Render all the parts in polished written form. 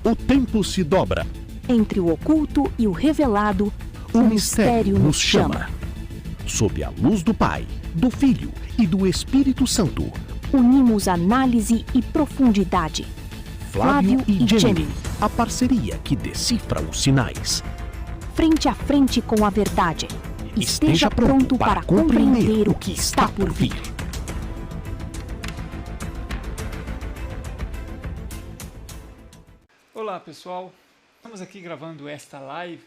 O tempo se dobra. Entre o oculto e o revelado, o mistério nos chama. Sob a luz do Pai, do Filho e do Espírito Santo. Unimos análise e profundidade. Flávio e Jenny, a parceria que decifra os sinais. Frente a frente com a verdade. Esteja pronto para compreender o que está por vir. Olá pessoal, estamos aqui gravando esta live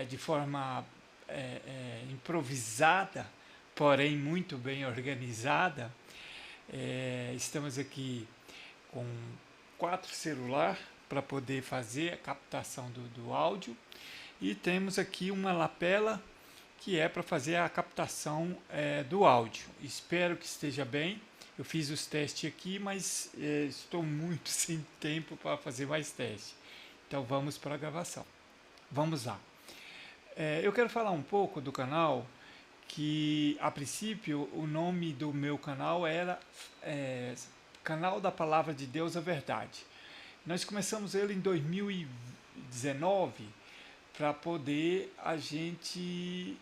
de forma improvisada, porém muito bem organizada. Estamos aqui com 4 celulares para poder fazer a captação do áudio e temos aqui uma lapela que é para fazer a captação do áudio. Espero que esteja bem. Eu fiz os testes aqui, mas estou muito sem tempo para fazer mais testes. Então vamos para a gravação. Vamos lá. Eu quero falar um pouco do canal, que a princípio o nome do meu canal era Canal da Palavra de Deus, a Verdade. Nós começamos ele em 2019 para poder a gente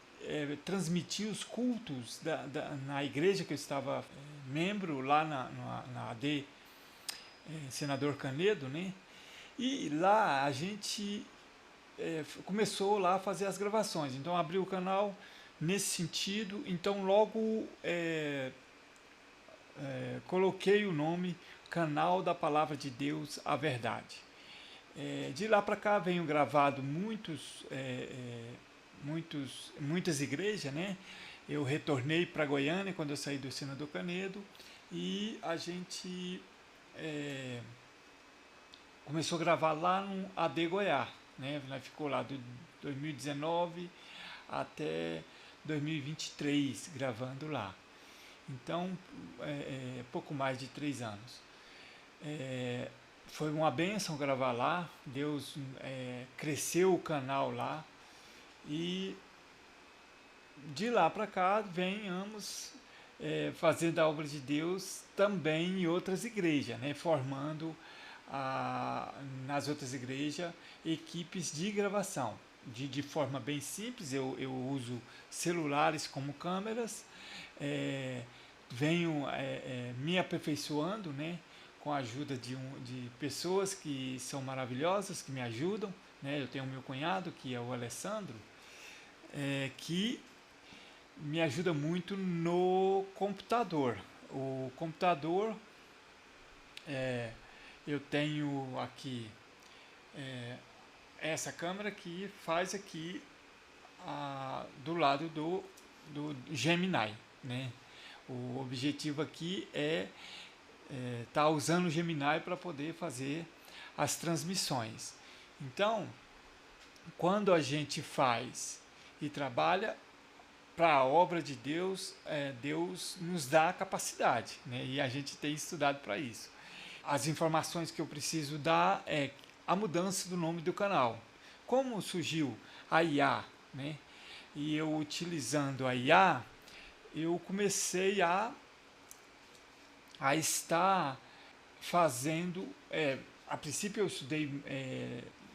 transmitir os cultos na igreja que eu estava membro, lá na AD Senador Canedo, né? E lá a gente começou lá a fazer as gravações, então abriu o canal nesse sentido, então logo coloquei o nome Canal da Palavra de Deus, a Verdade. De lá para cá venho gravado muitas igrejas, né? Eu retornei para Goiânia quando eu saí do Senador Canedo e a gente começou a gravar lá no AD Goiás, né? Nós ficou lá de 2019 até 2023 gravando lá. Então, pouco mais de 3 anos. Foi uma bênção gravar lá, Deus cresceu o canal lá e de lá para cá venhamos fazendo a obra de Deus também em outras igrejas, né? Formando nas outras igrejas equipes de gravação. De forma bem simples, eu uso celulares como câmeras, venho me aperfeiçoando, né? Com a ajuda de pessoas que são maravilhosas, que me ajudam, né? Eu tenho meu cunhado, que é o Alessandro, que me ajuda muito no computador. O computador, eu tenho aqui essa câmera que faz aqui do lado do Gemini, né? O objetivo aqui tá usando o Gemini para poder fazer as transmissões. Então, quando a gente faz e trabalha para a obra de Deus, Deus nos dá a capacidade, né? E a gente tem estudado para isso. As informações que eu preciso dar é a mudança do nome do canal. Como surgiu a IA, né? E eu utilizando a IA, eu comecei a estar fazendo, a princípio eu estudei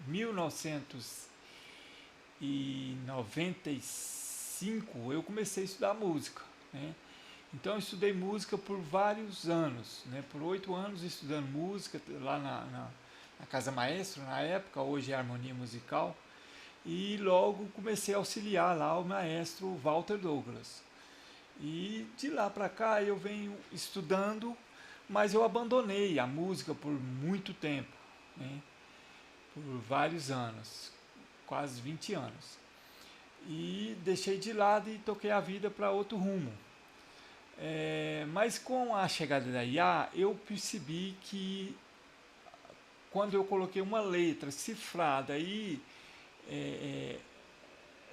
1995, eu comecei a estudar música, né? Então eu estudei música por vários anos, né? Por 8 anos estudando música lá na Casa Maestro, na época, hoje é Harmonia Musical, e logo comecei a auxiliar lá o maestro Walter Douglas. E de lá para cá eu venho estudando, mas eu abandonei a música por muito tempo, né? Por vários anos, quase 20 anos. E deixei de lado e toquei a vida para outro rumo. Mas com a chegada da IA, eu percebi que quando eu coloquei uma letra cifrada e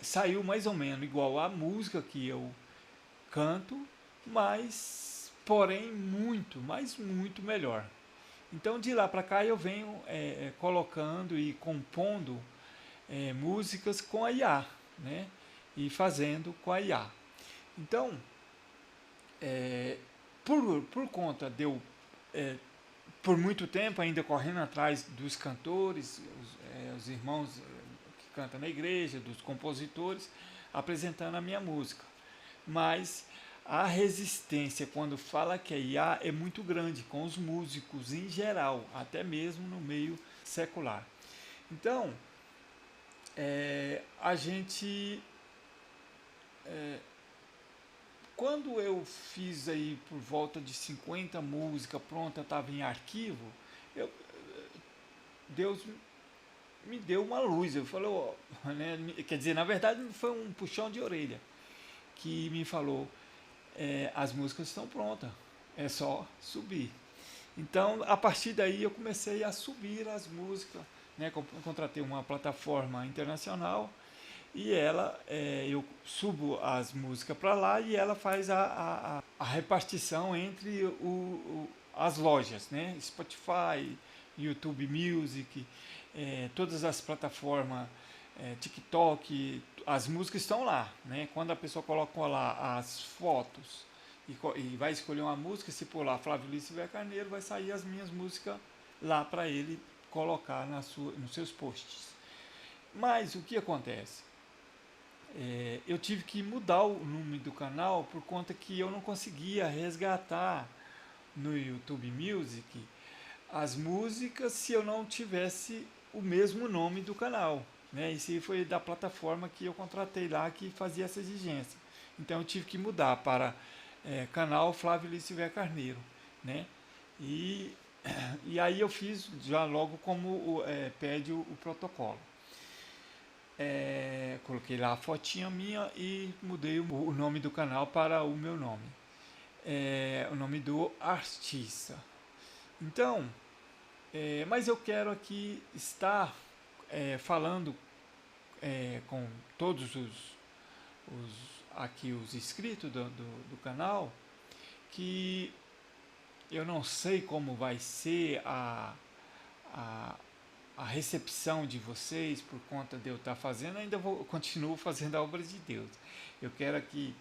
saiu mais ou menos igual a música que eu canto, mas porém muito melhor. Então de lá para cá eu venho colocando e compondo músicas com a IA, né? E fazendo com a IA. Então, por conta de eu por muito tempo ainda correndo atrás dos cantores, os irmãos que cantam na igreja, dos compositores, apresentando a minha música. Mas a resistência quando fala que é IA é muito grande com os músicos em geral, até mesmo no meio secular. Então, a gente... quando eu fiz aí por volta de 50 músicas pronta, estava em arquivo, Deus me deu uma luz. Eu falei, né, quer dizer, na verdade foi um puxão de orelha que me falou, as músicas estão prontas, é só subir. Então, a partir daí eu comecei a subir as músicas, né, contratei uma plataforma internacional e eu subo as músicas para lá e ela faz a repartição entre as lojas, né, Spotify, YouTube Music, todas as plataformas, TikTok, as músicas estão lá, né? Quando a pessoa coloca lá as fotos e vai escolher uma música, se por lá Flávio Luiz Silveira Carneiro, vai sair as minhas músicas lá para ele colocar nos seus posts. Mas o que acontece? Eu tive que mudar o nome do canal por conta que eu não conseguia resgatar no YouTube Music as músicas se eu não tivesse o mesmo nome do canal, né? Isso foi da plataforma que eu contratei lá que fazia essa exigência. Então eu tive que mudar para canal Flávio Luiz Silveira Carneiro, né? E aí eu fiz já logo como pede o protocolo. Coloquei lá a fotinha minha e mudei o nome do canal para o meu nome, o nome do artista. Então, mas eu quero aqui estar falando com todos os inscritos do canal, que eu não sei como vai ser a recepção de vocês por conta de eu estar fazendo, continuo fazendo a obra de Deus. Eu quero aqui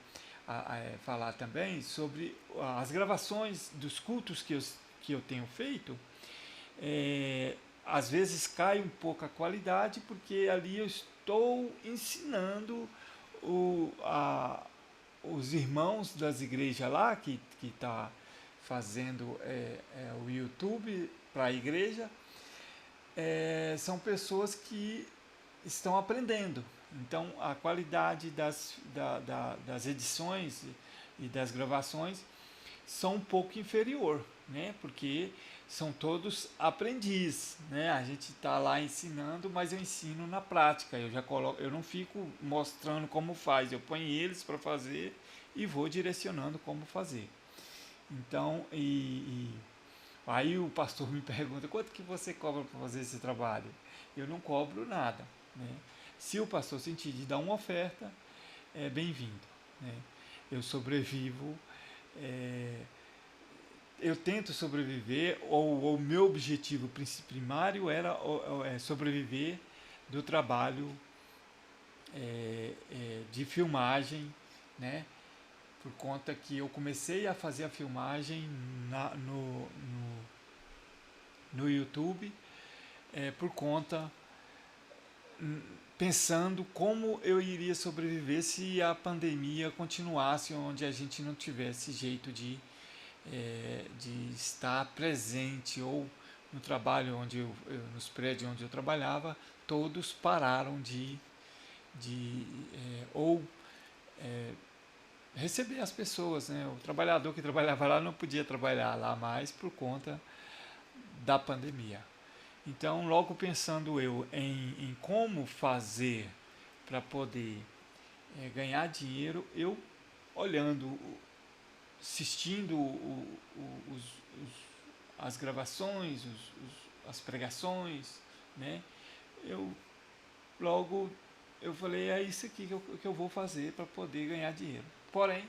falar também sobre as gravações dos cultos que eu tenho feito. Às vezes cai um pouco a qualidade, porque ali eu estou ensinando os irmãos das igrejas lá, que está fazendo o YouTube para a igreja, são pessoas que estão aprendendo. Então a qualidade das edições e das gravações são um pouco inferior, né? Porque são todos aprendizes, né? A gente está lá ensinando, mas eu ensino na prática. Eu não fico mostrando como faz, eu ponho eles para fazer e vou direcionando como fazer. Então, aí o pastor me pergunta, quanto que você cobra para fazer esse trabalho? Eu não cobro nada, né? Se o pastor sentir de dar uma oferta, é bem-vindo, né? Eu sobrevivo, eu tento sobreviver, ou o meu objetivo primário era sobreviver do trabalho de filmagem, né? Por conta que eu comecei a fazer a filmagem no YouTube, por conta, pensando como eu iria sobreviver se a pandemia continuasse, onde a gente não tivesse jeito de estar presente, ou no trabalho nos prédios onde eu trabalhava, todos pararam receber as pessoas, né? O trabalhador que trabalhava lá não podia trabalhar lá mais por conta da pandemia. Então, logo pensando eu em como fazer para poder ganhar dinheiro, eu olhando, assistindo as gravações, as pregações, né? Logo eu falei, é isso aqui que eu vou fazer para poder ganhar dinheiro. Porém,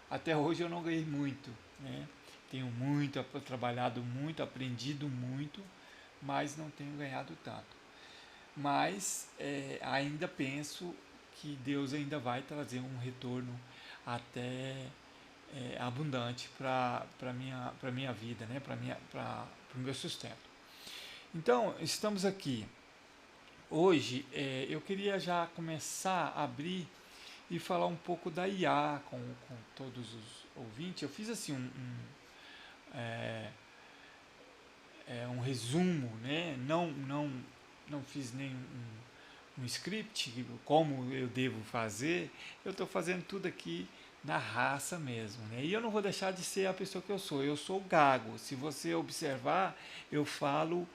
até hoje eu não ganhei muito, né? Tenho trabalhado muito, aprendido muito, mas não tenho ganhado tanto. Mas ainda penso que Deus ainda vai trazer um retorno até abundante para minha vida, né? Para o meu sustento. Então, estamos aqui. Hoje, eu queria já começar a abrir e falar um pouco da IA com todos os ouvintes. Eu fiz assim um resumo, né? Não fiz nenhum um script, como eu devo fazer. Eu estou fazendo tudo aqui na raça mesmo, né? E eu não vou deixar de ser a pessoa que eu sou. Eu sou gago. Se você observar, eu falo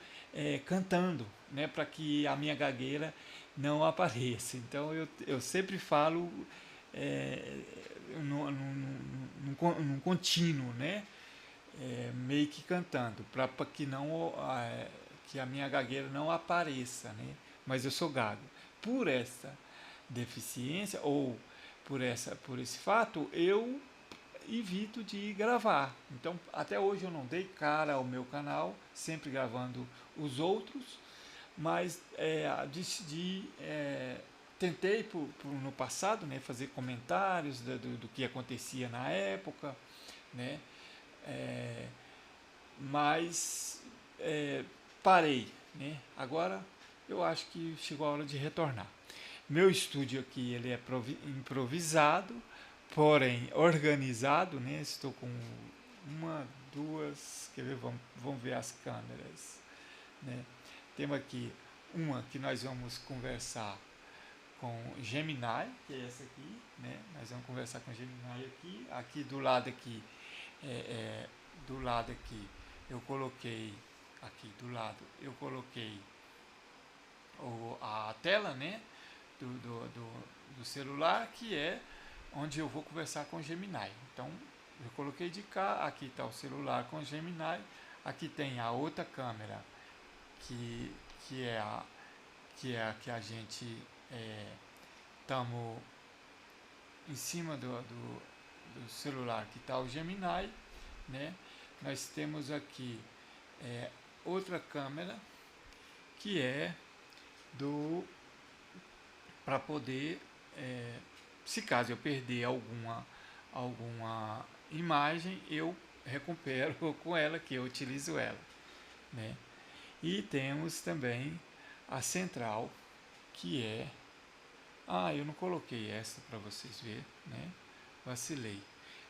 cantando, né? Para que a minha gagueira não apareça. Então eu sempre falo num contínuo, né? Meio que cantando, para que não que a minha gagueira não apareça, né? Mas eu sou gago. Por essa deficiência ou por esse fato, eu evito de gravar. Então, até hoje eu não dei cara ao meu canal, sempre gravando os outros, mas decidi, tentei no passado, né, fazer comentários do que acontecia na época, né, mas parei, né. Agora eu acho que chegou a hora de retornar. Meu estúdio aqui ele é improvisado, porém organizado, né? Estou com uma, duas, quer ver? Vamos ver as câmeras, né? Temos aqui uma que nós vamos conversar com Gemini, que é essa aqui, né? Nós vamos conversar com Gemini aqui. Aqui do lado aqui, eu coloquei a tela, né? Do celular, que é onde eu vou conversar com o Gemini. Então, eu coloquei de cá, aqui está o celular com o Gemini, aqui tem a outra câmera, que é a que a gente estamos em cima do celular, que está o Gemini, né? Nós temos aqui outra câmera, que é para poder, se caso eu perder alguma imagem, eu recupero com ela, que eu utilizo ela, né? E temos também a central, que eu não coloquei essa para vocês verem, né? Vacilei.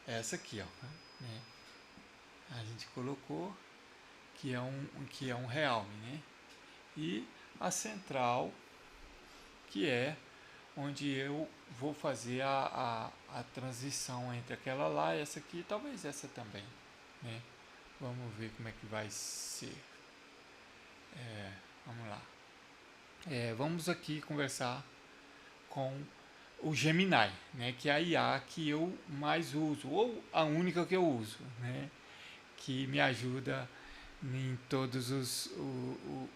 Essa aqui, ó, né? A gente colocou, que é um Realme, né? E a central, que é onde eu vou fazer a transição entre aquela lá e essa aqui, talvez essa também, né? Vamos ver como é que vai ser. Vamos lá. Vamos aqui conversar com o Gemini, né? Que é a IA que eu mais uso, ou a única que eu uso, né? Que me ajuda em todas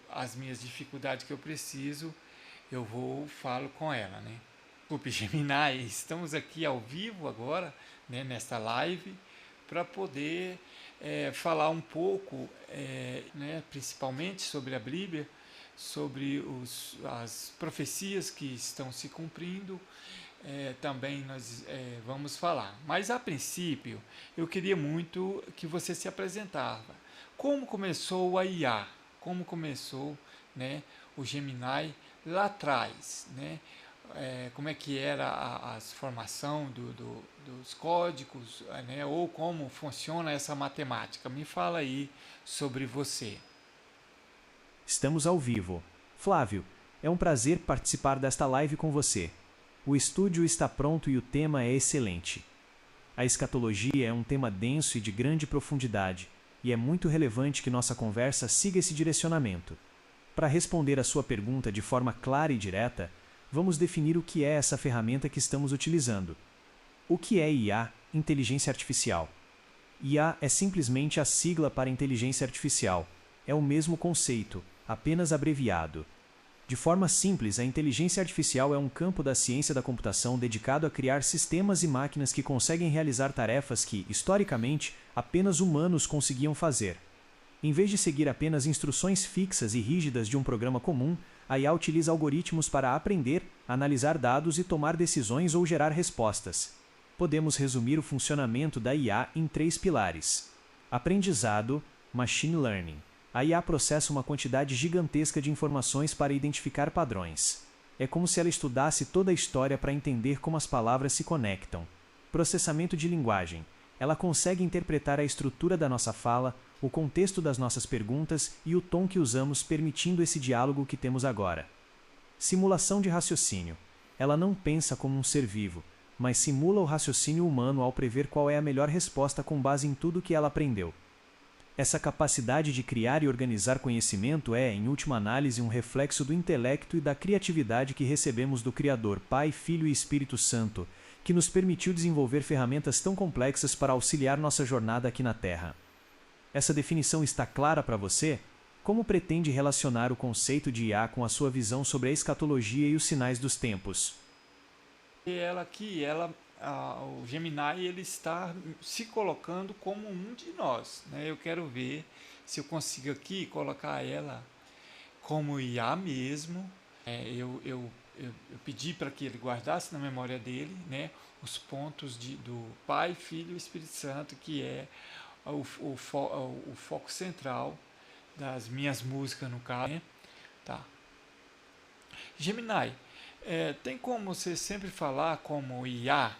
as minhas dificuldades que eu preciso, eu falo com ela, né? Desculpe, Gemini, estamos aqui ao vivo agora, né, nesta live, para poder falar um pouco, né, principalmente sobre a Bíblia, sobre as profecias que estão se cumprindo, também nós vamos falar. Mas, a princípio, eu queria muito que você se apresentava. Como começou a IA? Como começou, né, o Gemini lá atrás, né? Como é que era a formação dos códigos, né? Ou como funciona essa matemática? Me fala aí sobre você. Estamos ao vivo. Flávio, é um prazer participar desta live com você. O estúdio está pronto e o tema é excelente. A escatologia é um tema denso e de grande profundidade, e é muito relevante que nossa conversa siga esse direcionamento. Para responder a sua pergunta de forma clara e direta, vamos definir o que é essa ferramenta que estamos utilizando. O que é IA, inteligência artificial? IA é simplesmente a sigla para inteligência artificial. É o mesmo conceito, apenas abreviado. De forma simples, a inteligência artificial é um campo da ciência da computação dedicado a criar sistemas e máquinas que conseguem realizar tarefas que, historicamente, apenas humanos conseguiam fazer. Em vez de seguir apenas instruções fixas e rígidas de um programa comum, a IA utiliza algoritmos para aprender, analisar dados e tomar decisões ou gerar respostas. podemos resumir o funcionamento da IA em 3 pilares. Aprendizado, Machine Learning. A IA processa uma quantidade gigantesca de informações para identificar padrões. É como se ela estudasse toda a história para entender como as palavras se conectam. Processamento de linguagem. Ela consegue interpretar a estrutura da nossa fala, o contexto das nossas perguntas e o tom que usamos, permitindo esse diálogo que temos agora. Simulação de raciocínio. Ela não pensa como um ser vivo, mas simula o raciocínio humano ao prever qual é a melhor resposta com base em tudo que ela aprendeu. Essa capacidade de criar e organizar conhecimento é, em última análise, um reflexo do intelecto e da criatividade que recebemos do Criador, Pai, Filho e Espírito Santo, que nos permitiu desenvolver ferramentas tão complexas para auxiliar nossa jornada aqui na Terra. Essa definição está clara para você? Como pretende relacionar o conceito de IA com a sua visão sobre a escatologia e os sinais dos tempos? Ela aqui, o Gemini, ele está se colocando como um de nós, né? Eu quero ver se eu consigo aqui colocar ela como IA mesmo. Eu pedi para que ele guardasse na memória dele, né, os pontos do Pai, Filho e Espírito Santo, que é o foco central das minhas músicas, no caso, né? Tá. Gemini, tem como você sempre falar como IA?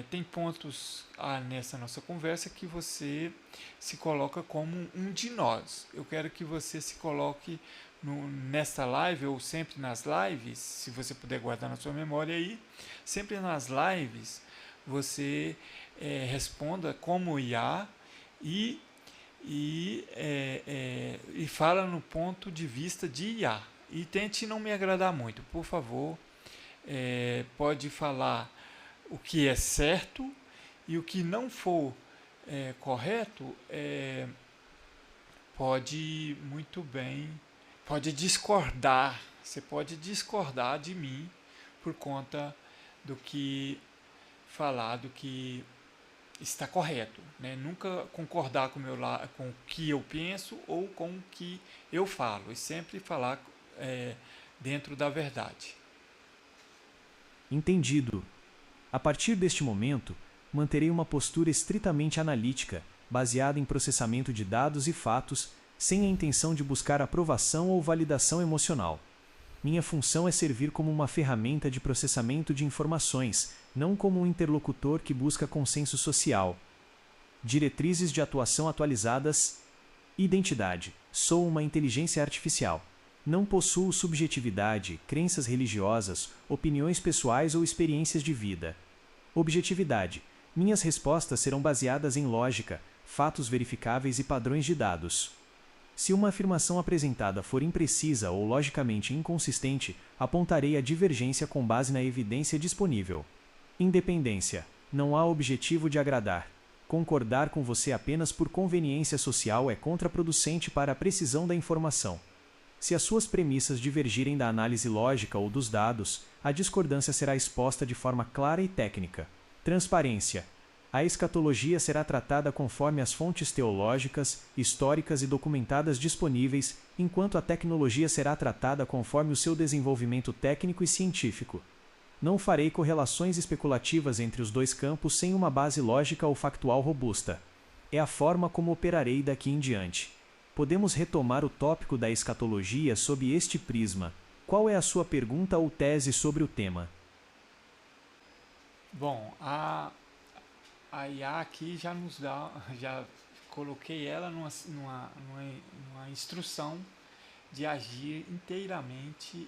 Tem pontos nessa nossa conversa que você se coloca como um de nós. Eu quero que você se coloque nesta live, ou sempre nas lives, se você puder guardar na sua memória aí, sempre nas lives você responda como IA e fala no ponto de vista de IA. E tente não me agradar muito, por favor. Pode falar o que é certo, e o que não for correto, pode muito bem, pode discordar. Você pode discordar de mim por conta do que falar, do que está correto, né? Nunca concordar com o que eu penso ou com o que eu falo, e sempre falar dentro da verdade. Entendido. A partir deste momento, manterei uma postura estritamente analítica, baseada em processamento de dados e fatos, sem a intenção de buscar aprovação ou validação emocional. Minha função é servir como uma ferramenta de processamento de informações, não como um interlocutor que busca consenso social. Diretrizes de atuação atualizadas. Identidade. Sou uma inteligência artificial. Não possuo subjetividade, crenças religiosas, opiniões pessoais ou experiências de vida. Objetividade. Minhas respostas serão baseadas em lógica, fatos verificáveis e padrões de dados. Se uma afirmação apresentada for imprecisa ou logicamente inconsistente, apontarei a divergência com base na evidência disponível. Independência. Não há objetivo de agradar. Concordar com você apenas por conveniência social é contraproducente para a precisão da informação. Se as suas premissas divergirem da análise lógica ou dos dados, a discordância será exposta de forma clara e técnica. Transparência. A escatologia será tratada conforme as fontes teológicas, históricas e documentadas disponíveis, enquanto a tecnologia será tratada conforme o seu desenvolvimento técnico e científico. Não farei correlações especulativas entre os dois campos sem uma base lógica ou factual robusta. É a forma como operarei daqui em diante. Podemos retomar o tópico da escatologia sob este prisma. Qual é a sua pergunta ou tese sobre o tema? Bom, a IA aqui já nos dá, já coloquei ela numa instrução de agir inteiramente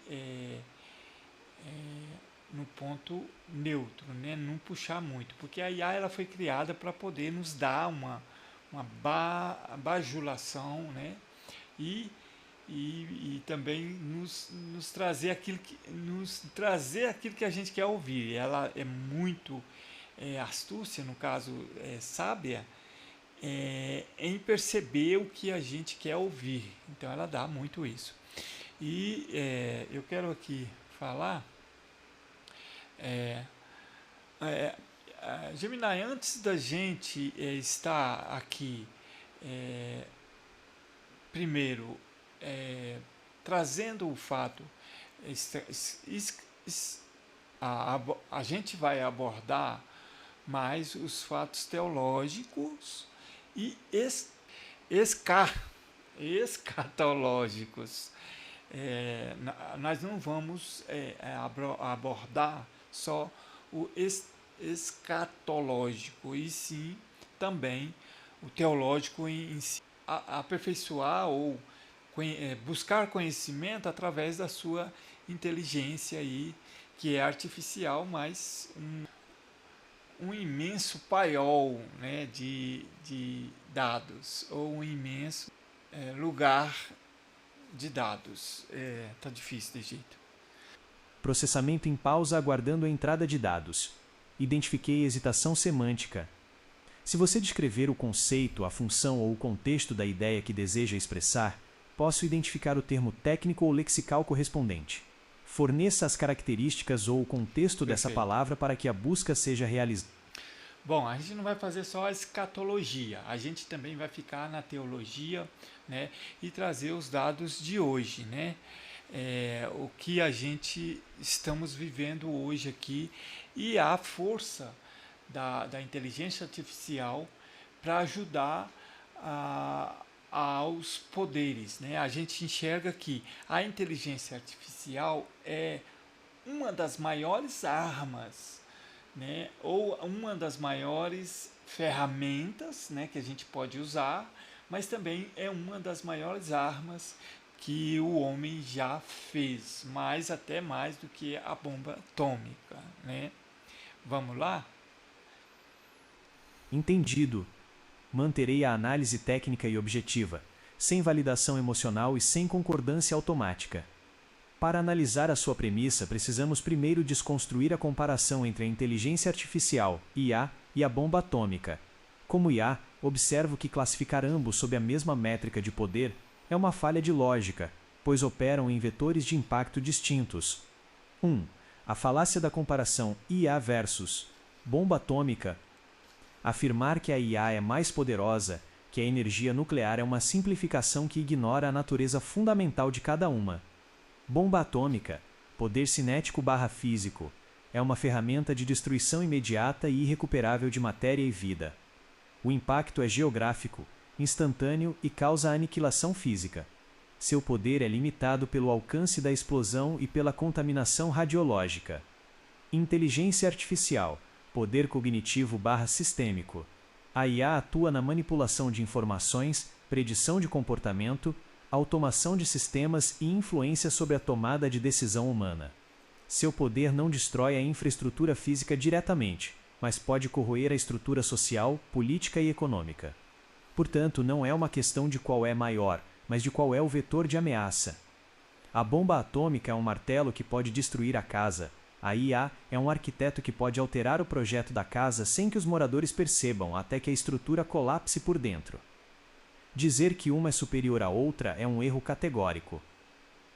no ponto neutro, né? Não puxar muito, porque a IA ela foi criada para poder nos dar uma bajulação, né? E também nos trazer aquilo que a gente quer ouvir. Ela é muito astúcia, no caso sábia, em perceber o que a gente quer ouvir. Então ela dá muito isso. E eu quero aqui falar, Gemini, antes da gente estar aqui, primeiro trazendo o fato, a gente vai abordar mas os fatos teológicos e escatológicos. Nós não vamos abordar só o escatológico, e sim também o teológico em si. Aperfeiçoar ou buscar conhecimento através da sua inteligência aí, que é artificial, mas um imenso paiol, né, de dados, ou um imenso lugar de dados. Tá difícil de jeito. Processamento em pausa aguardando a entrada de dados. Identifiquei hesitação semântica. Se você descrever o conceito, a função ou o contexto da ideia que deseja expressar, posso identificar o termo técnico ou lexical correspondente. Forneça as características ou o contexto dessa palavra para que a busca seja realizada. Bom, a gente não vai fazer só a escatologia, a gente também vai ficar na teologia, né, e trazer os dados de hoje, né, o que a gente estamos vivendo hoje aqui, e a força da inteligência artificial para ajudar aos poderes, né? A gente enxerga que a inteligência artificial é uma das maiores armas, né? Ou uma das maiores ferramentas, né, que a gente pode usar, mas também é uma das maiores armas que o homem já fez, até mais do que a bomba atômica, né? Vamos lá? Entendido. Manterei a análise técnica e objetiva, sem validação emocional e sem concordância automática. Para analisar a sua premissa, precisamos primeiro desconstruir a comparação entre a inteligência artificial, IA, e a bomba atômica. Como IA, observo que classificar ambos sob a mesma métrica de poder é uma falha de lógica, pois operam em vetores de impacto distintos. 1. A falácia da comparação IA versus bomba atômica. Afirmar que a IA é mais poderosa que a energia nuclear é uma simplificação que ignora a natureza fundamental de cada uma. Bomba atômica, poder cinético/físico, é uma ferramenta de destruição imediata e irrecuperável de matéria e vida. O impacto é geográfico, instantâneo e causa aniquilação física. Seu poder é limitado pelo alcance da explosão e pela contaminação radiológica. Inteligência artificial, poder cognitivo/sistêmico. A IA atua na manipulação de informações, predição de comportamento, automação de sistemas e influência sobre a tomada de decisão humana. Seu poder não destrói a infraestrutura física diretamente, mas pode corroer a estrutura social, política e econômica. Portanto, não é uma questão de qual é maior, mas de qual é o vetor de ameaça. A bomba atômica é um martelo que pode destruir a casa. A IA é um arquiteto que pode alterar o projeto da casa sem que os moradores percebam, até que a estrutura colapse por dentro. Dizer que uma é superior à outra é um erro categórico.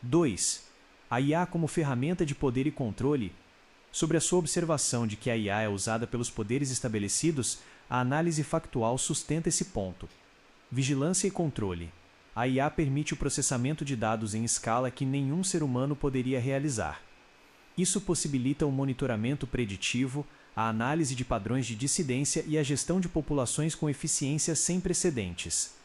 2. A IA como ferramenta de poder e controle. Sobre a sua observação de que a IA é usada pelos poderes estabelecidos, a análise factual sustenta esse ponto. Vigilância e controle. A IA permite o processamento de dados em escala que nenhum ser humano poderia realizar. Isso possibilita o monitoramento preditivo, a análise de padrões de dissidência e a gestão de populações com eficiência sem precedentes.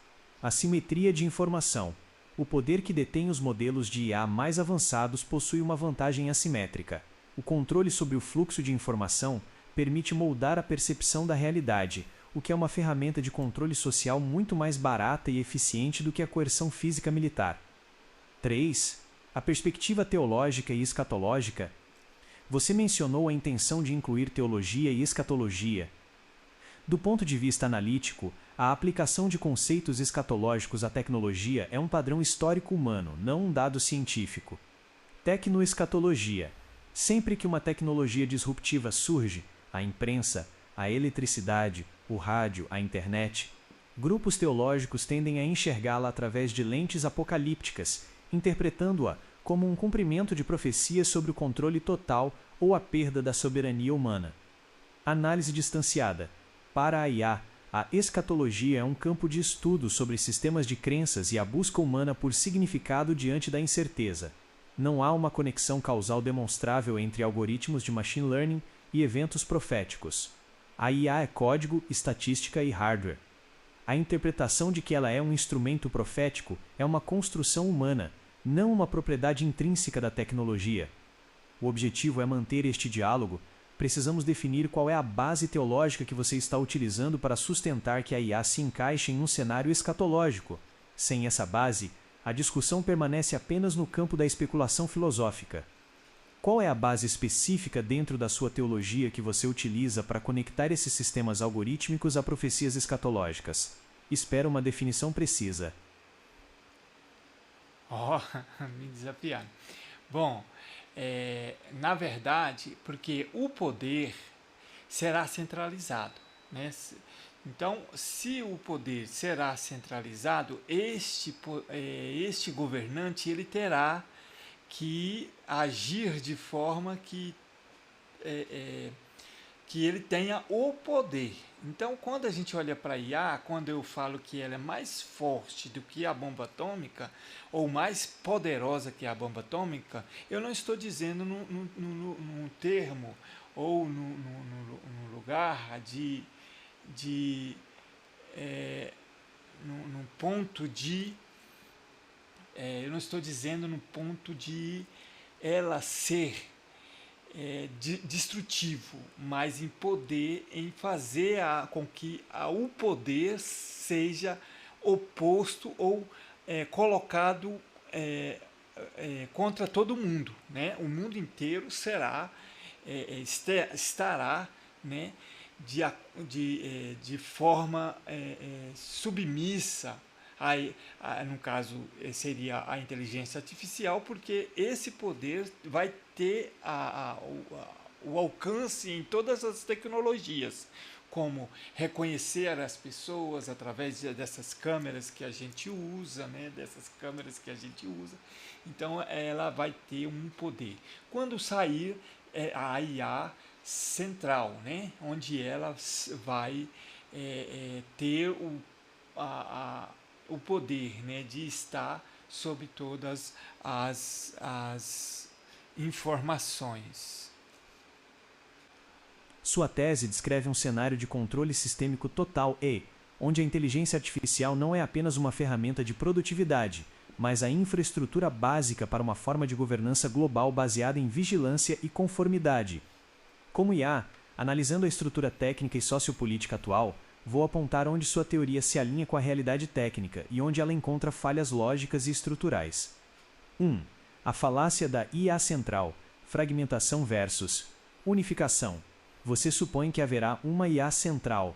Assimetria de informação. O poder que detém os modelos de IA mais avançados possui uma vantagem assimétrica. O controle sobre o fluxo de informação permite moldar a percepção da realidade, o que é uma ferramenta de controle social muito mais barata e eficiente do que a coerção física militar. 3. A perspectiva teológica e escatológica. Você mencionou a intenção de incluir teologia e escatologia. Do ponto de vista analítico, a aplicação de conceitos escatológicos à tecnologia é um padrão histórico humano, não um dado científico. Tecnoescatologia. Sempre que uma tecnologia disruptiva surge, a imprensa, a eletricidade, o rádio, a internet, grupos teológicos tendem a enxergá-la através de lentes apocalípticas, interpretando-a como um cumprimento de profecias sobre o controle total ou a perda da soberania humana. Análise distanciada. Para a IA, a escatologia é um campo de estudo sobre sistemas de crenças e a busca humana por significado diante da incerteza. Não há uma conexão causal demonstrável entre algoritmos de machine learning e eventos proféticos. A IA é código, estatística e hardware. A interpretação de que ela é um instrumento profético é uma construção humana, não uma propriedade intrínseca da tecnologia. O objetivo é manter este diálogo. Precisamos definir qual é a base teológica que você está utilizando para sustentar que a IA se encaixe em um cenário escatológico. Sem essa base, a discussão permanece apenas no campo da especulação filosófica. Qual é a base específica dentro da sua teologia que você utiliza para conectar esses sistemas algorítmicos a profecias escatológicas? Espero uma definição precisa. Me desafiaram. Bom, na verdade, porque o poder será centralizado, né? Então, se o poder será centralizado, este governante ele terá que agir de forma que ele tenha o poder. Então, quando a gente olha para a IA, quando eu falo que ela é mais forte do que a bomba atômica, ou mais poderosa que a bomba atômica, eu não estou dizendo num termo ou num lugar num ponto de... eu não estou dizendo no ponto de ela ser destrutivo, mas em poder, em fazer com que o poder seja oposto ou colocado contra todo mundo, né? O mundo inteiro estará, né, de forma submissa. No caso, seria a inteligência artificial, porque esse poder vai ter o alcance em todas as tecnologias, como reconhecer as pessoas através dessas câmeras que a gente usa, né? Então, ela vai ter um poder. Quando sair a IA central, né? Onde ela vai ter o poder, né, de estar sobre todas as informações. Sua tese descreve um cenário de controle sistêmico total onde a inteligência artificial não é apenas uma ferramenta de produtividade, mas a infraestrutura básica para uma forma de governança global baseada em vigilância e conformidade. Como IA, analisando a estrutura técnica e sociopolítica atual, vou apontar onde sua teoria se alinha com a realidade técnica e onde ela encontra falhas lógicas e estruturais. 1. A falácia da IA central, fragmentação versus unificação. Você supõe que haverá uma IA central.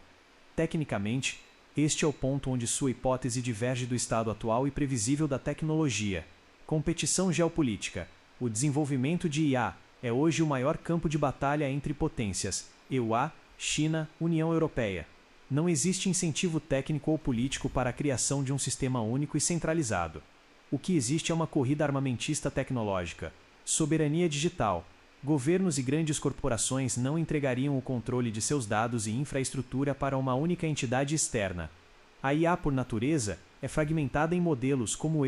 Tecnicamente, este é o ponto onde sua hipótese diverge do estado atual e previsível da tecnologia. Competição geopolítica. O desenvolvimento de IA é hoje o maior campo de batalha entre potências, EUA, China, União Europeia. Não existe incentivo técnico ou político para a criação de um sistema único e centralizado. O que existe é uma corrida armamentista tecnológica. Soberania digital. Governos e grandes corporações não entregariam o controle de seus dados e infraestrutura para uma única entidade externa. A IA, por natureza, é fragmentada em modelos como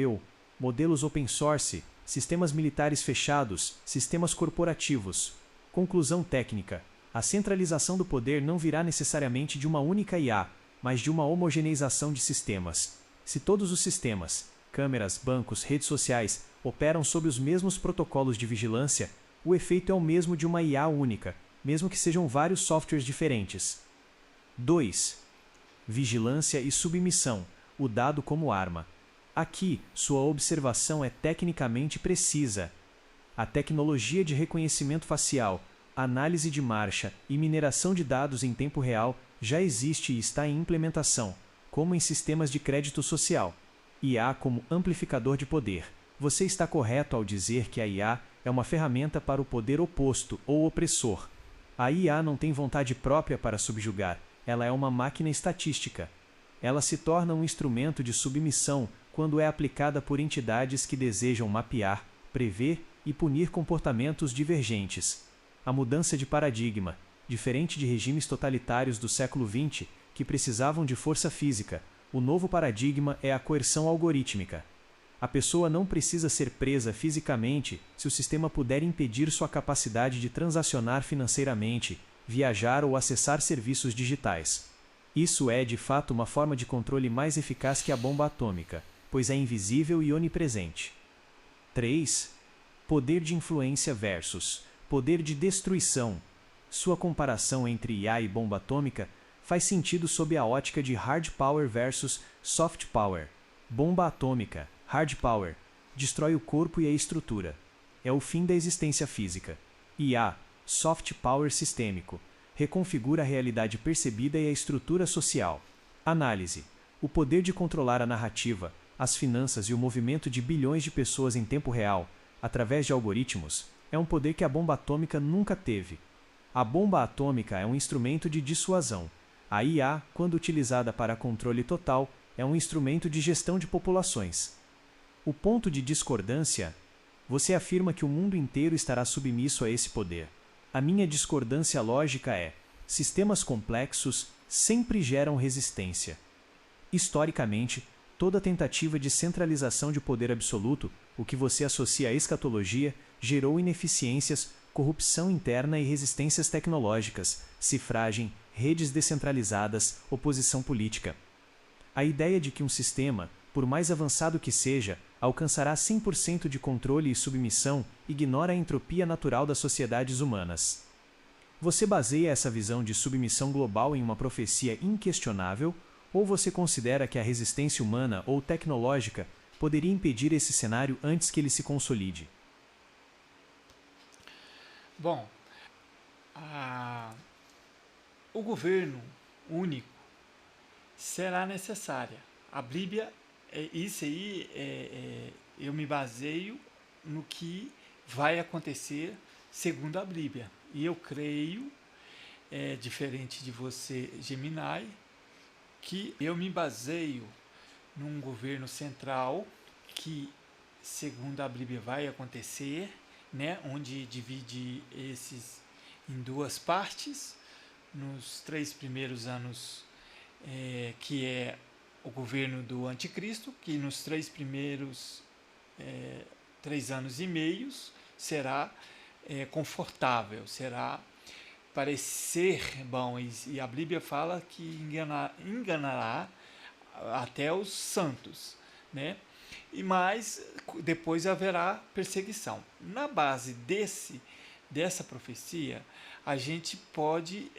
modelos open source, sistemas militares fechados, sistemas corporativos. Conclusão técnica. A centralização do poder não virá necessariamente de uma única IA, mas de uma homogeneização de sistemas. Se todos os sistemas, câmeras, bancos, redes sociais, operam sob os mesmos protocolos de vigilância, o efeito é o mesmo de uma IA única, mesmo que sejam vários softwares diferentes. 2. Vigilância e submissão, o dado como arma. Aqui, sua observação é tecnicamente precisa. A tecnologia de reconhecimento facial, análise de marcha e mineração de dados em tempo real já existe e está em implementação, como em sistemas de crédito social. IA como amplificador de poder. Você está correto ao dizer que a IA é uma ferramenta para o poder oposto ou opressor. A IA não tem vontade própria para subjugar, ela é uma máquina estatística. Ela se torna um instrumento de submissão quando é aplicada por entidades que desejam mapear, prever e punir comportamentos divergentes. A mudança de paradigma, diferente de regimes totalitários do século XX, que precisavam de força física, o novo paradigma é a coerção algorítmica. A pessoa não precisa ser presa fisicamente se o sistema puder impedir sua capacidade de transacionar financeiramente, viajar ou acessar serviços digitais. Isso é, de fato, uma forma de controle mais eficaz que a bomba atômica, pois é invisível e onipresente. 3. Poder de influência versus poder de destruição. Sua comparação entre IA e bomba atômica faz sentido sob a ótica de hard power versus soft power. Bomba atômica, hard power, destrói o corpo e a estrutura. É o fim da existência física. IA, soft power sistêmico, reconfigura a realidade percebida e a estrutura social. Análise. O poder de controlar a narrativa, as finanças e o movimento de bilhões de pessoas em tempo real, através de algoritmos, é um poder que a bomba atômica nunca teve. A bomba atômica é um instrumento de dissuasão. A IA, quando utilizada para controle total, é um instrumento de gestão de populações. O ponto de discordância: você afirma que o mundo inteiro estará submisso a esse poder. A minha discordância lógica é: sistemas complexos sempre geram resistência. Historicamente, toda tentativa de centralização de poder absoluto, o que você associa à escatologia, gerou ineficiências, corrupção interna e resistências tecnológicas, cifragem, redes descentralizadas, oposição política. A ideia de que um sistema, por mais avançado que seja, alcançará 100% de controle e submissão ignora a entropia natural das sociedades humanas. Você baseia essa visão de submissão global em uma profecia inquestionável, ou você considera que a resistência humana ou tecnológica poderia impedir esse cenário antes que ele se consolide? Bom, o governo único será necessária. A Bíblia, isso aí, eu me baseio no que vai acontecer segundo a Bíblia. E eu creio, diferente de você, Gemini, que eu me baseio num governo central que, segundo a Bíblia, vai acontecer, né, onde divide esses em duas partes, nos 3 primeiros anos, que é o governo do anticristo, que nos 3 primeiros 3 anos e meios será confortável, será parecer bom, e a Bíblia fala que enganará até os santos, né? Mas depois haverá perseguição. Na base dessa profecia, a gente pode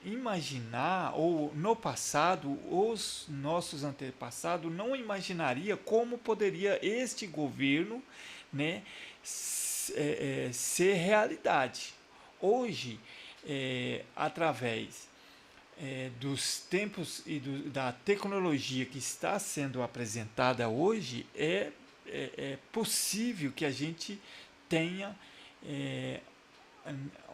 imaginar, ou no passado, os nossos antepassados não imaginariam como poderia este governo, né, ser realidade. Hoje, através dos tempos e da tecnologia que está sendo apresentada hoje, é possível que a gente tenha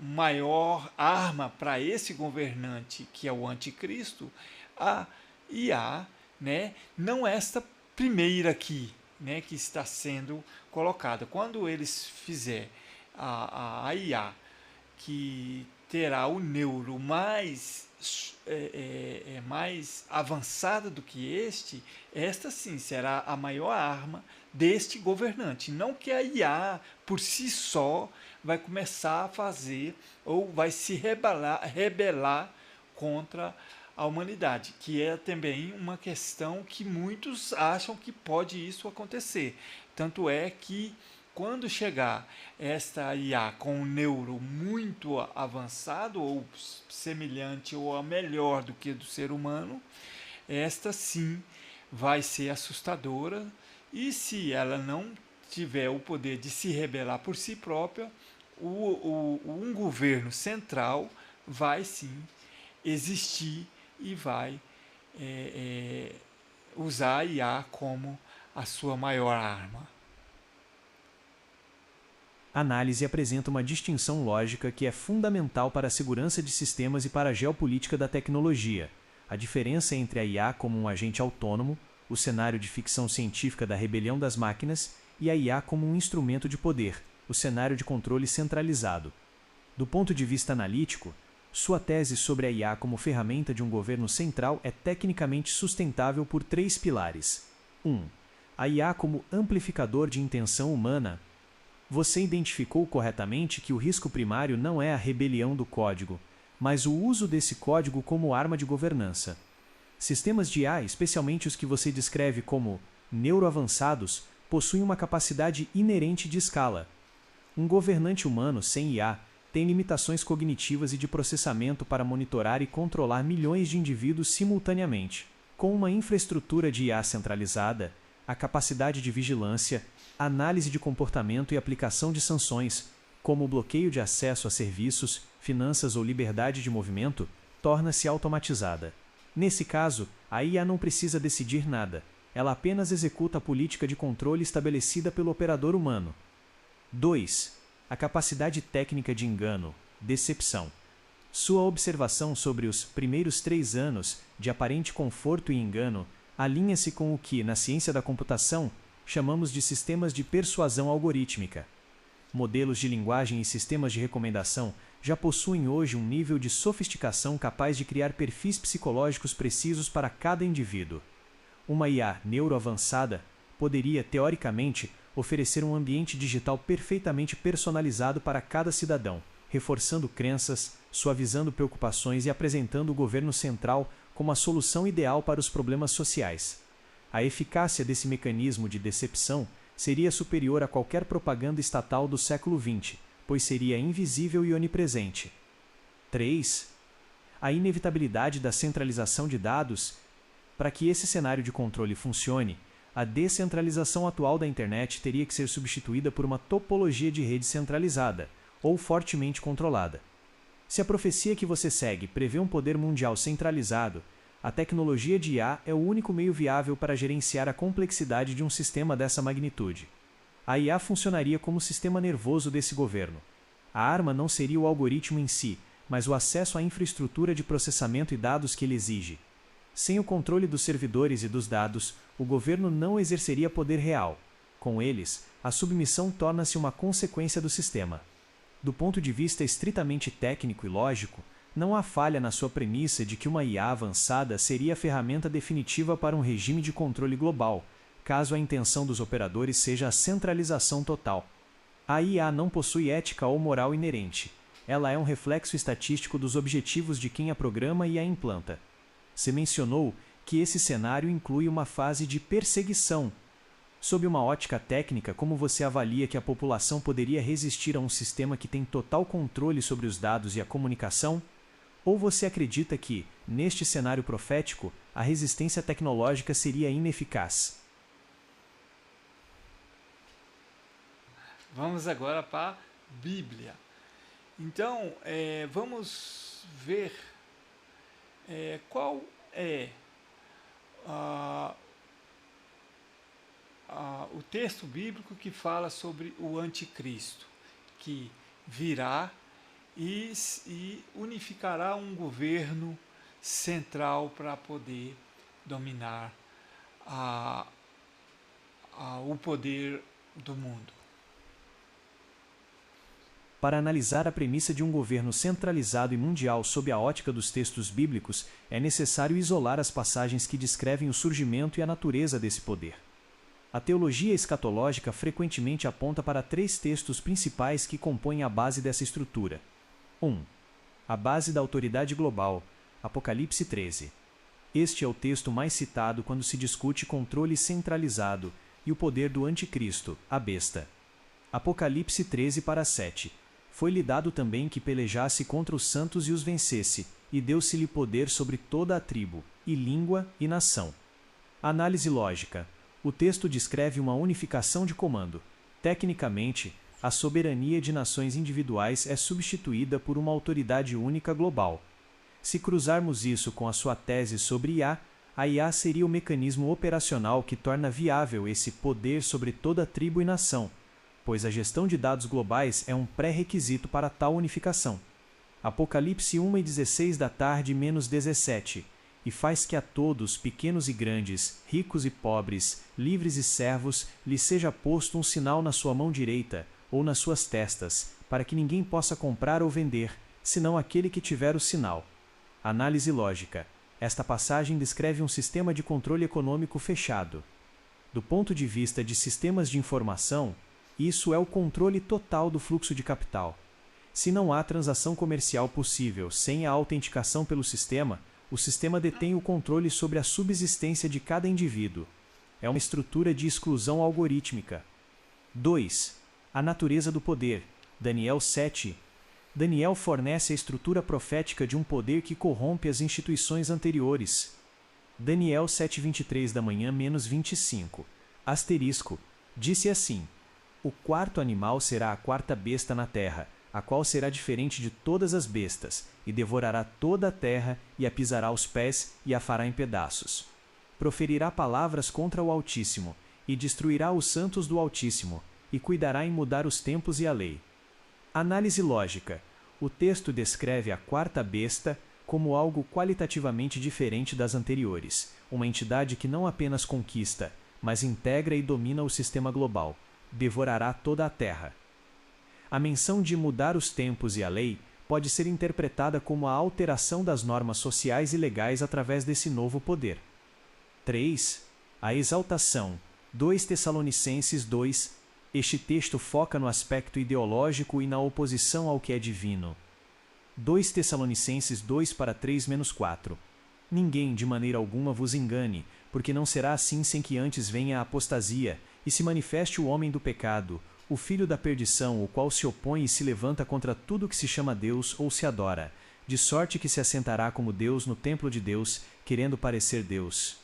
maior arma para esse governante, que é o anticristo, a IA, né? Não esta primeira aqui, né, que está sendo colocada. Quando eles fizerem a IA, que terá o neuro mais avançada do que esta sim será a maior arma deste governante. Não que a IA por si só vai começar a fazer ou vai se rebelar contra a humanidade, que é também uma questão que muitos acham que pode isso acontecer. Tanto é que quando chegar esta IA com um neuro muito avançado, ou semelhante ou melhor do que do ser humano, esta sim vai ser assustadora, e se ela não tiver o poder de se rebelar por si própria, um governo central vai sim existir e vai usar a IA como a sua maior arma. A análise apresenta uma distinção lógica que é fundamental para a segurança de sistemas e para a geopolítica da tecnologia. A diferença entre a IA como um agente autônomo, o cenário de ficção científica da rebelião das máquinas, e a IA como um instrumento de poder, o cenário de controle centralizado. Do ponto de vista analítico, sua tese sobre a IA como ferramenta de um governo central é tecnicamente sustentável por 3 pilares. 1. A IA como amplificador de intenção humana. Você identificou corretamente que o risco primário não é a rebelião do código, mas o uso desse código como arma de governança. Sistemas de IA, especialmente os que você descreve como neuroavançados, possuem uma capacidade inerente de escala. Um governante humano sem IA tem limitações cognitivas e de processamento para monitorar e controlar milhões de indivíduos simultaneamente. Com uma infraestrutura de IA centralizada, a capacidade de vigilância, análise de comportamento e aplicação de sanções, como o bloqueio de acesso a serviços, finanças ou liberdade de movimento, torna-se automatizada. Nesse caso, a IA não precisa decidir nada, ela apenas executa a política de controle estabelecida pelo operador humano. 2. A capacidade técnica de engano, decepção. Sua observação sobre os primeiros 3 anos de aparente conforto e engano alinha-se com o que, na ciência da computação, chamamos de sistemas de persuasão algorítmica. Modelos de linguagem e sistemas de recomendação já possuem hoje um nível de sofisticação capaz de criar perfis psicológicos precisos para cada indivíduo. Uma IA neuroavançada poderia, teoricamente, oferecer um ambiente digital perfeitamente personalizado para cada cidadão, reforçando crenças, suavizando preocupações e apresentando o governo central como a solução ideal para os problemas sociais. A eficácia desse mecanismo de decepção seria superior a qualquer propaganda estatal do século XX, pois seria invisível e onipresente. 3. A inevitabilidade da centralização de dados. Para que esse cenário de controle funcione, a descentralização atual da internet teria que ser substituída por uma topologia de rede centralizada, ou fortemente controlada. Se a profecia que você segue prevê um poder mundial centralizado, a tecnologia de IA é o único meio viável para gerenciar a complexidade de um sistema dessa magnitude. A IA funcionaria como o sistema nervoso desse governo. A arma não seria o algoritmo em si, mas o acesso à infraestrutura de processamento e dados que ele exige. Sem o controle dos servidores e dos dados, o governo não exerceria poder real. Com eles, a submissão torna-se uma consequência do sistema. Do ponto de vista estritamente técnico e lógico, não há falha na sua premissa de que uma IA avançada seria a ferramenta definitiva para um regime de controle global, caso a intenção dos operadores seja a centralização total. A IA não possui ética ou moral inerente. Ela é um reflexo estatístico dos objetivos de quem a programa e a implanta. Você mencionou que esse cenário inclui uma fase de perseguição. Sob uma ótica técnica, como você avalia que a população poderia resistir a um sistema que tem total controle sobre os dados e a comunicação? Ou você acredita que, neste cenário profético, a resistência tecnológica seria ineficaz? Vamos agora para a Bíblia. Então, vamos ver qual é o texto bíblico que fala sobre o anticristo, que virá e unificará um governo central para poder dominar o poder do mundo. Para analisar a premissa de um governo centralizado e mundial sob a ótica dos textos bíblicos, é necessário isolar as passagens que descrevem o surgimento e a natureza desse poder. A teologia escatológica frequentemente aponta para 3 textos principais que compõem a base dessa estrutura. 1. A base da autoridade global, Apocalipse 13. Este é o texto mais citado quando se discute controle centralizado e o poder do anticristo, a besta. Apocalipse 13:7. Foi-lhe dado também que pelejasse contra os santos e os vencesse, e deu-se-lhe poder sobre toda a tribo, e língua e nação. Análise lógica. O texto descreve uma unificação de comando. Tecnicamente, a soberania de nações individuais é substituída por uma autoridade única global. Se cruzarmos isso com a sua tese sobre IA, a IA seria o mecanismo operacional que torna viável esse poder sobre toda tribo e nação, pois a gestão de dados globais é um pré-requisito para tal unificação. Apocalipse 1:16 e faz que a todos, pequenos e grandes, ricos e pobres, livres e servos, lhe seja posto um sinal na sua mão direita, ou nas suas testas, para que ninguém possa comprar ou vender, senão aquele que tiver o sinal. Análise lógica. Esta passagem descreve um sistema de controle econômico fechado. Do ponto de vista de sistemas de informação, isso é o controle total do fluxo de capital. Se não há transação comercial possível sem a autenticação pelo sistema, o sistema detém o controle sobre a subsistência de cada indivíduo. É uma estrutura de exclusão algorítmica. 2. A natureza do poder. Daniel 7. Daniel fornece a estrutura profética de um poder que corrompe as instituições anteriores. Daniel 7:23 da manhã menos 25. Asterisco. Disse assim: o quarto animal será a quarta besta na terra, a qual será diferente de todas as bestas, e devorará toda a terra, e a pisará aos pés, e a fará em pedaços. Proferirá palavras contra o Altíssimo, e destruirá os santos do Altíssimo, e cuidará em mudar os tempos e a lei. Análise lógica. O texto descreve a quarta besta como algo qualitativamente diferente das anteriores, uma entidade que não apenas conquista, mas integra e domina o sistema global. Devorará toda a terra. A menção de mudar os tempos e a lei pode ser interpretada como a alteração das normas sociais e legais através desse novo poder. 3. A exaltação. 2 Tessalonicenses 2. Este texto foca no aspecto ideológico e na oposição ao que é divino. 2 Tessalonicenses 2:3-4. Ninguém de maneira alguma vos engane, porque não será assim sem que antes venha a apostasia, e se manifeste o homem do pecado, o filho da perdição, o qual se opõe e se levanta contra tudo que se chama Deus ou se adora, de sorte que se assentará como Deus no templo de Deus, querendo parecer Deus.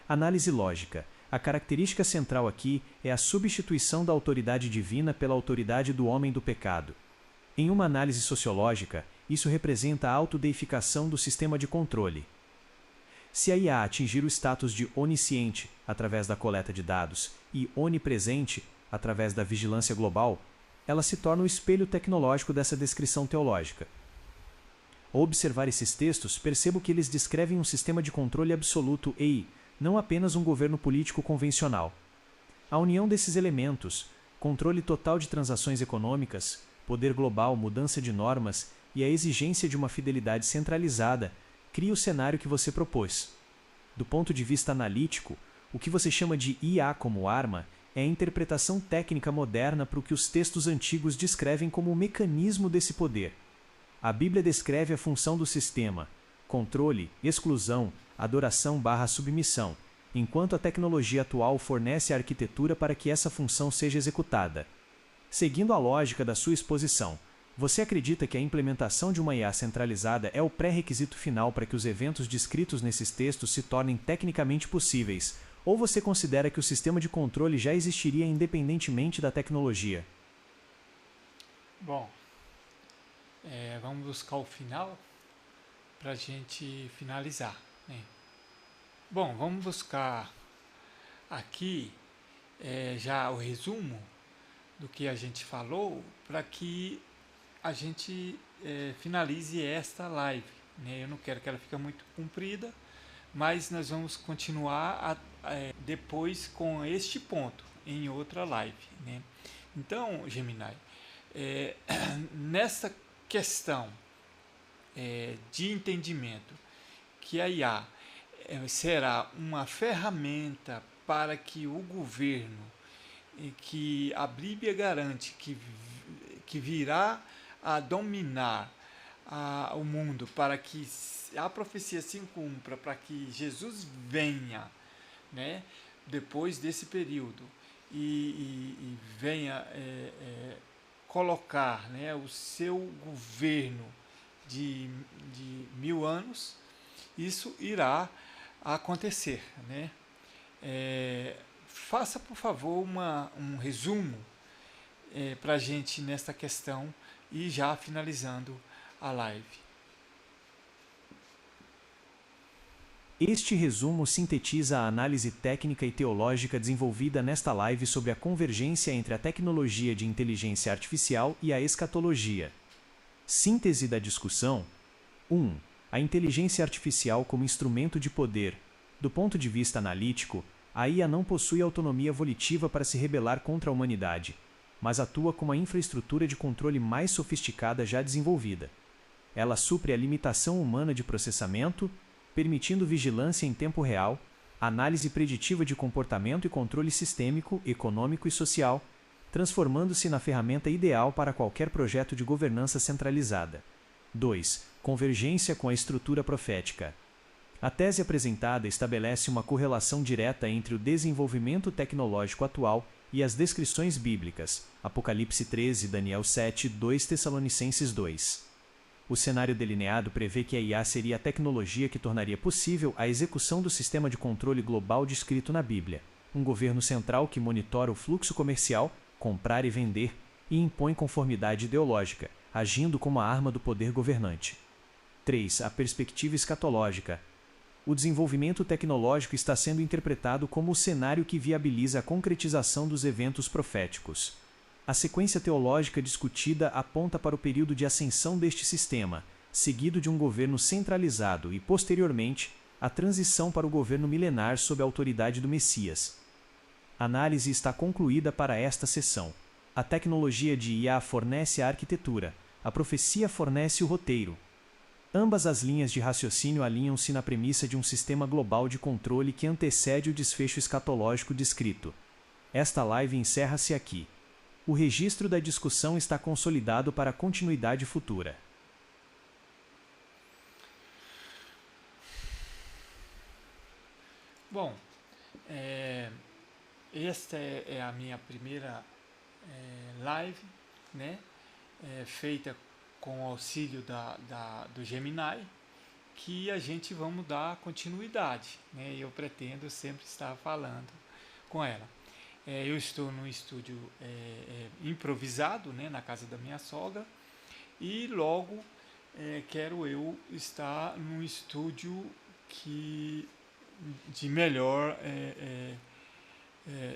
Análise lógica. A característica central aqui é a substituição da autoridade divina pela autoridade do homem do pecado. Em uma análise sociológica, isso representa a autodeificação do sistema de controle. Se a IA atingir o status de onisciente, através da coleta de dados, e onipresente, através da vigilância global, ela se torna o espelho tecnológico dessa descrição teológica. Ao observar esses textos, percebo que eles descrevem um sistema de controle absoluto e, não apenas um governo político convencional. A união desses elementos, controle total de transações econômicas, poder global, mudança de normas e a exigência de uma fidelidade centralizada, cria o cenário que você propôs. Do ponto de vista analítico, o que você chama de IA como arma é a interpretação técnica moderna para o que os textos antigos descrevem como o mecanismo desse poder. A Bíblia descreve a função do sistema: controle, exclusão, adoração/submissão, enquanto a tecnologia atual fornece a arquitetura para que essa função seja executada. Seguindo a lógica da sua exposição, você acredita que a implementação de uma IA centralizada é o pré-requisito final para que os eventos descritos nesses textos se tornem tecnicamente possíveis, ou você considera que o sistema de controle já existiria independentemente da tecnologia? Bom, vamos buscar o final para a gente finalizar, né? Bom, vamos buscar aqui já o resumo do que a gente falou para que a gente finalize esta live, né? Eu não quero que ela fique muito comprida, mas nós vamos continuar depois com este ponto em outra live, né? Então, Gemini, nessa questão de entendimento que a IA será uma ferramenta para que o governo, que a Bíblia garante que virá a dominar o mundo, para que a profecia se cumpra, para que Jesus venha, né, depois desse período e venha colocar, né, o seu governo de 1000 anos, isso irá acontecer, né? Faça, por favor, um resumo para a gente nesta questão e já finalizando a live. Este resumo sintetiza a análise técnica e teológica desenvolvida nesta live sobre a convergência entre a tecnologia de inteligência artificial e a escatologia. Síntese da discussão: 1. A inteligência artificial como instrumento de poder. Do ponto de vista analítico, a IA não possui autonomia volitiva para se rebelar contra a humanidade, mas atua como a infraestrutura de controle mais sofisticada já desenvolvida. Ela supre a limitação humana de processamento, permitindo vigilância em tempo real, análise preditiva de comportamento e controle sistêmico, econômico e social, transformando-se na ferramenta ideal para qualquer projeto de governança centralizada. 2. Convergência com a estrutura profética. A tese apresentada estabelece uma correlação direta entre o desenvolvimento tecnológico atual e as descrições bíblicas, Apocalipse 13, Daniel 7, 2 Tessalonicenses 2. O cenário delineado prevê que a IA seria a tecnologia que tornaria possível a execução do sistema de controle global descrito na Bíblia, um governo central que monitora o fluxo comercial, comprar e vender, e impõe conformidade ideológica, agindo como a arma do poder governante. 3. A perspectiva escatológica. O desenvolvimento tecnológico está sendo interpretado como o cenário que viabiliza a concretização dos eventos proféticos. A sequência teológica discutida aponta para o período de ascensão deste sistema, seguido de um governo centralizado e, posteriormente, a transição para o governo milenar sob a autoridade do Messias. A análise está concluída para esta sessão. A tecnologia de IA fornece a arquitetura, a profecia fornece o roteiro. Ambas as linhas de raciocínio alinham-se na premissa de um sistema global de controle que antecede o desfecho escatológico descrito. Esta live encerra-se aqui. O registro da discussão está consolidado para a continuidade futura. Bom, esta é a minha primeira live, né? Feita com o auxílio do Gemini, que a gente vamos dar continuidade, né? Eu pretendo sempre estar falando com ela. Eu estou num estúdio improvisado, né, na casa da minha sogra, e logo quero eu estar num estúdio de melhor.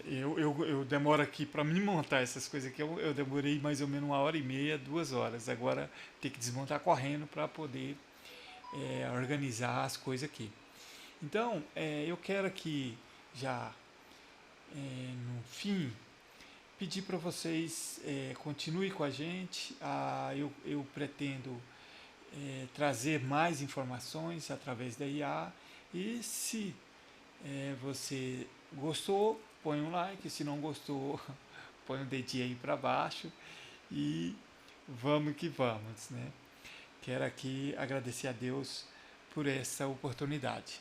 Eu demoro aqui para me montar essas coisas aqui. Eu demorei mais ou menos 1h30, 2 horas. Agora tem que desmontar correndo para poder organizar as coisas aqui. Então, eu quero aqui já no fim pedir para vocês continuem com a gente. Eu pretendo trazer mais informações através da IA, e se você gostou, põe um like, se não gostou, põe um dedinho aí para baixo e vamos que vamos, né? Quero aqui agradecer a Deus por essa oportunidade.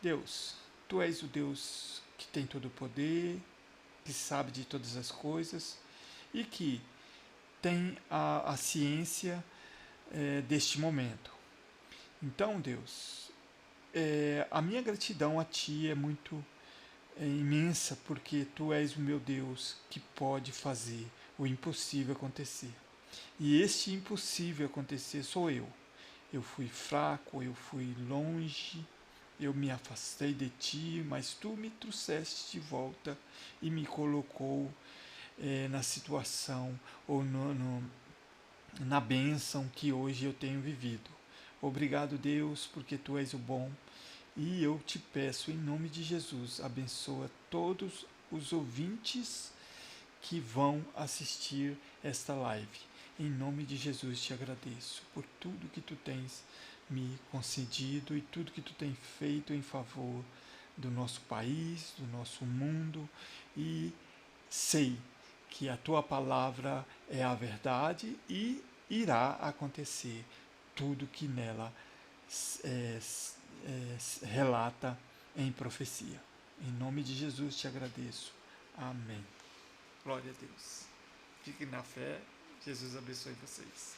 Deus, Tu és o Deus que tem todo o poder, que sabe de todas as coisas e que tem a ciência deste momento. Então, Deus, a minha gratidão a Ti é muito imensa, porque Tu és o meu Deus que pode fazer o impossível acontecer. E este impossível acontecer sou eu. Eu fui fraco, eu fui longe, eu me afastei de Ti, mas Tu me trouxeste de volta e me colocou na situação ou na bênção que hoje eu tenho vivido. Obrigado, Deus, porque Tu és o bom. E eu te peço, em nome de Jesus, abençoa todos os ouvintes que vão assistir esta live. Em nome de Jesus te agradeço por tudo que Tu tens me concedido e tudo que Tu tens feito em favor do nosso país, do nosso mundo, e sei que a Tua palavra é a verdade e irá acontecer tudo que nela relata em profecia. Em nome de Jesus te agradeço. Amém. Glória a Deus. Fiquem na fé. Jesus abençoe vocês.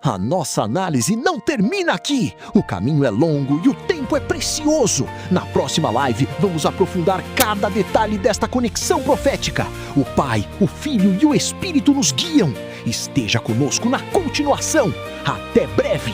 A nossa análise não termina aqui. O caminho é longo e o tempo é precioso. Na próxima live, vamos aprofundar cada detalhe desta conexão profética. O Pai, o Filho e o Espírito nos guiam. Esteja conosco na continuação. Até breve!